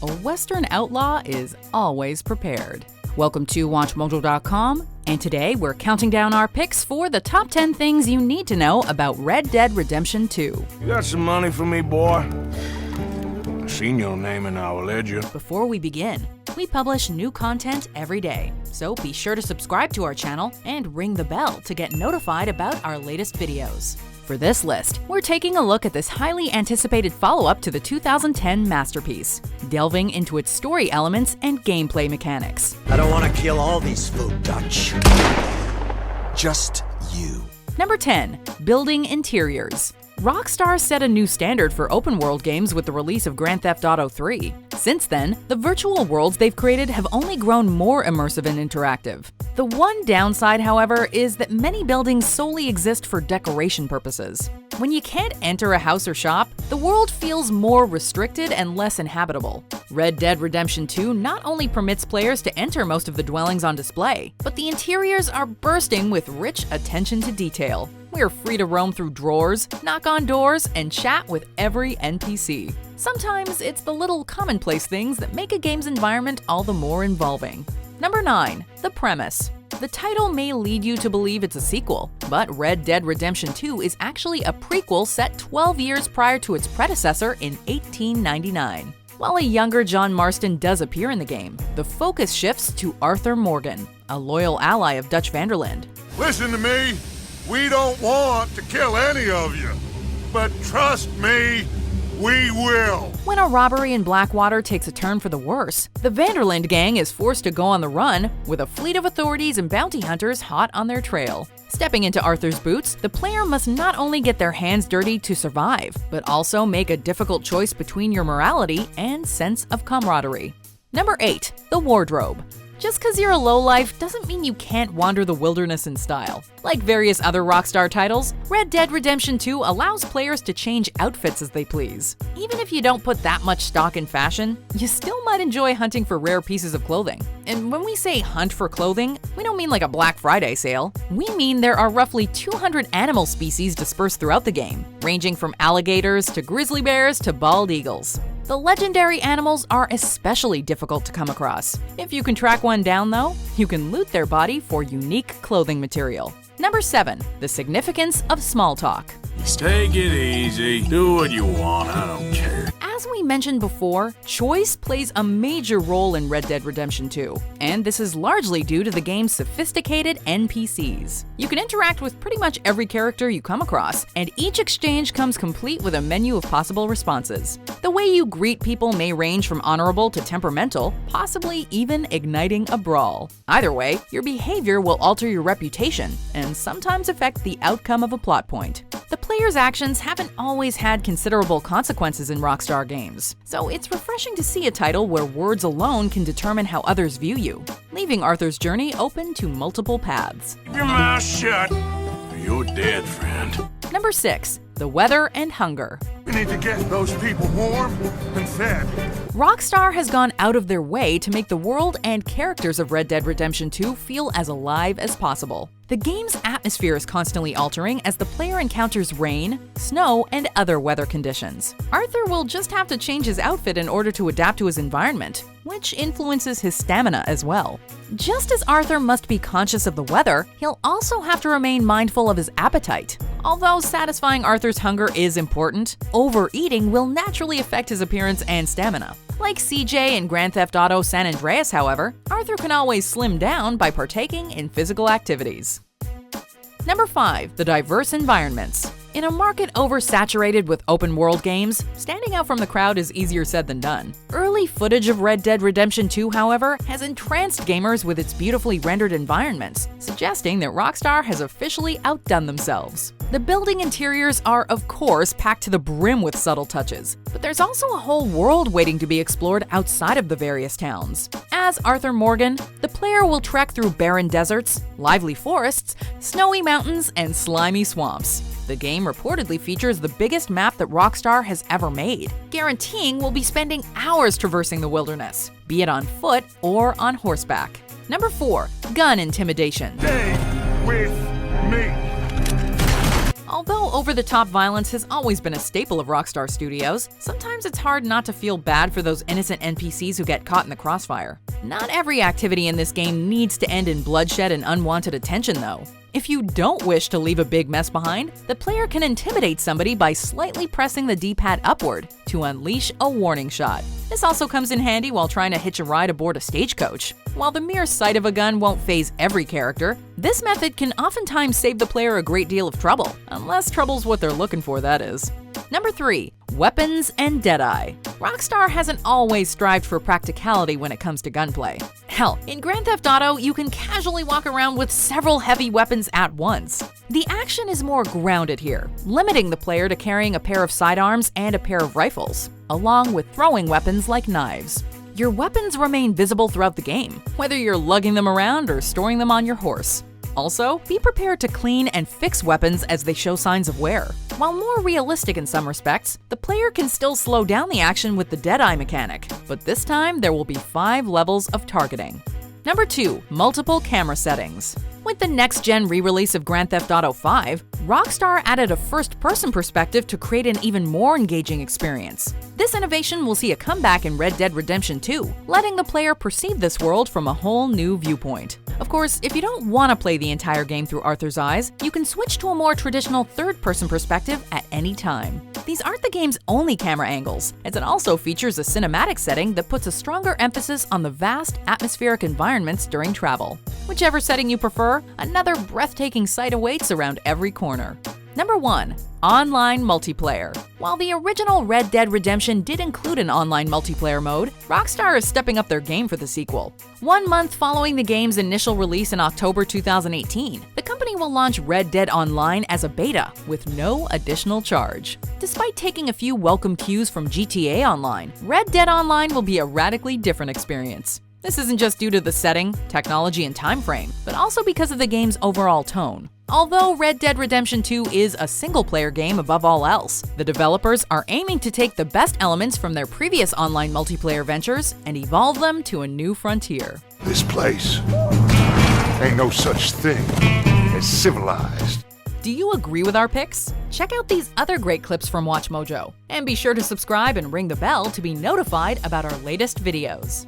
a Western outlaw is always prepared. Welcome to WatchMojo.com, and today we're counting down our picks for the top 10 things you need to know about Red Dead Redemption 2. You got some money for me, boy? I seen your name in our ledger. Before we begin, we publish new content every day, so be sure to subscribe to our channel and ring the bell to get notified about our latest videos. For this list, we're taking a look at this highly anticipated follow-up to the 2010 masterpiece, delving into its story elements and gameplay mechanics. I don't want to kill all these folk Dutch. Just you. Number 10. Building interiors. Rockstar set a new standard for open-world games with the release of Grand Theft Auto 3. Since then, the virtual worlds they've created have only grown more immersive and interactive. The one downside, however, is that many buildings solely exist for decoration purposes. When you can't enter a house or shop, the world feels more restricted and less inhabitable. Red Dead Redemption 2 not only permits players to enter most of the dwellings on display, but the interiors are bursting with rich attention to detail. We are free to roam through drawers, knock on doors, and chat with every NPC. Sometimes it's the little commonplace things that make a game's environment all the more involving. Number 9. The premise. The title may lead you to believe it's a sequel, but Red Dead Redemption 2 is actually a prequel set 12 years prior to its predecessor in 1899. While a younger John Marston does appear in the game, the focus shifts to Arthur Morgan, a loyal ally of Dutch van der Linde. Listen to me. We don't want to kill any of you, but trust me, we will. When a robbery in Blackwater takes a turn for the worse, the van der Linde gang is forced to go on the run with a fleet of authorities and bounty hunters hot on their trail. Stepping into Arthur's boots, the player must not only get their hands dirty to survive, but also make a difficult choice between your morality and sense of camaraderie. Number 8. The wardrobe. Just because you're a lowlife doesn't mean you can't wander the wilderness in style. Like various other Rockstar titles, Red Dead Redemption 2 allows players to change outfits as they please. Even if you don't put that much stock in fashion, you still might enjoy hunting for rare pieces of clothing. And when we say hunt for clothing, we don't mean like a Black Friday sale. We mean there are roughly 200 animal species dispersed throughout the game, ranging from alligators to grizzly bears to bald eagles. The legendary animals are especially difficult to come across. If you can track one down though, you can loot their body for unique clothing material. Number 7. The significance of small talk. Take it easy. Do what you want. I don't care. As we mentioned before, choice plays a major role in Red Dead Redemption 2, and this is largely due to the game's sophisticated NPCs. You can interact with pretty much every character you come across, and each exchange comes complete with a menu of possible responses. The way you greet people may range from honorable to temperamental, possibly even igniting a brawl. Either way, your behavior will alter your reputation, and sometimes affect the outcome of a plot point. The player's actions haven't always had considerable consequences in Rockstar games, so it's refreshing to see a title where words alone can determine how others view you, leaving Arthur's journey open to multiple paths. Keep your mouth shut. You're dead, friend. Number 6. The weather and hunger. We need to get those people warm and fed. Rockstar has gone out of their way to make the world and characters of Red Dead Redemption 2 feel as alive as possible. The game's atmosphere is constantly altering as the player encounters rain, snow, and other weather conditions. Arthur will just have to change his outfit in order to adapt to his environment, which influences his stamina as well. Just as Arthur must be conscious of the weather, he'll also have to remain mindful of his appetite. Although satisfying Arthur's hunger is important, overeating will naturally affect his appearance and stamina. Like CJ in Grand Theft Auto San Andreas, however, Arthur can always slim down by partaking in physical activities. Number 5. The diverse environments. In a market oversaturated with open-world games, standing out from the crowd is easier said than done. Early footage of Red Dead Redemption 2, however, has entranced gamers with its beautifully rendered environments, suggesting that Rockstar has officially outdone themselves. The building interiors are, of course, packed to the brim with subtle touches, but there's also a whole world waiting to be explored outside of the various towns. As Arthur Morgan, the player will trek through barren deserts, lively forests, snowy mountains, and slimy swamps. The game reportedly features the biggest map that Rockstar has ever made, guaranteeing we'll be spending hours traversing the wilderness, be it on foot or on horseback. Number 4. Gun Intimidation. Stay with me. Although over-the-top violence has always been a staple of Rockstar Studios, sometimes it's hard not to feel bad for those innocent NPCs who get caught in the crossfire. Not every activity in this game needs to end in bloodshed and unwanted attention, though. If you don't wish to leave a big mess behind, the player can intimidate somebody by slightly pressing the D-pad upward to unleash a warning shot. This also comes in handy while trying to hitch a ride aboard a stagecoach. While the mere sight of a gun won't faze every character, this method can oftentimes save the player a great deal of trouble, unless trouble's what they're looking for, that is. Number 3. Weapons and Deadeye. Rockstar hasn't always strived for practicality when it comes to gunplay. Hell, in Grand Theft Auto, you can casually walk around with several heavy weapons at once. The action is more grounded here, limiting the player to carrying a pair of sidearms and a pair of rifles, along with throwing weapons like knives. Your weapons remain visible throughout the game, whether you're lugging them around or storing them on your horse. Also, be prepared to clean and fix weapons as they show signs of wear. While more realistic in some respects, the player can still slow down the action with the Deadeye mechanic, but this time there will be 5 levels of targeting. Number 2. Multiple camera settings. With the next-gen re-release of Grand Theft Auto 5, Rockstar added a first-person perspective to create an even more engaging experience. This innovation will see a comeback in Red Dead Redemption 2, letting the player perceive this world from a whole new viewpoint. Of course, if you don't want to play the entire game through Arthur's eyes, you can switch to a more traditional third-person perspective at any time. These aren't the game's only camera angles, as it also features a cinematic setting that puts a stronger emphasis on the vast, atmospheric environments during travel. Whichever setting you prefer, another breathtaking sight awaits around every corner. Number 1. Online multiplayer. While the original Red Dead Redemption did include an online multiplayer mode, Rockstar is stepping up their game for the sequel. 1 month following the game's initial release in October 2018, the company will launch Red Dead Online as a beta with no additional charge. Despite taking a few welcome cues from GTA Online, Red Dead Online will be a radically different experience. This isn't just due to the setting, technology, and time frame, but also because of the game's overall tone. Although Red Dead Redemption 2 is a single-player game above all else, the developers are aiming to take the best elements from their previous online multiplayer ventures and evolve them to a new frontier. This place ain't no such thing as civilized. Do you agree with our picks? Check out these other great clips from WatchMojo, and be sure to subscribe and ring the bell to be notified about our latest videos.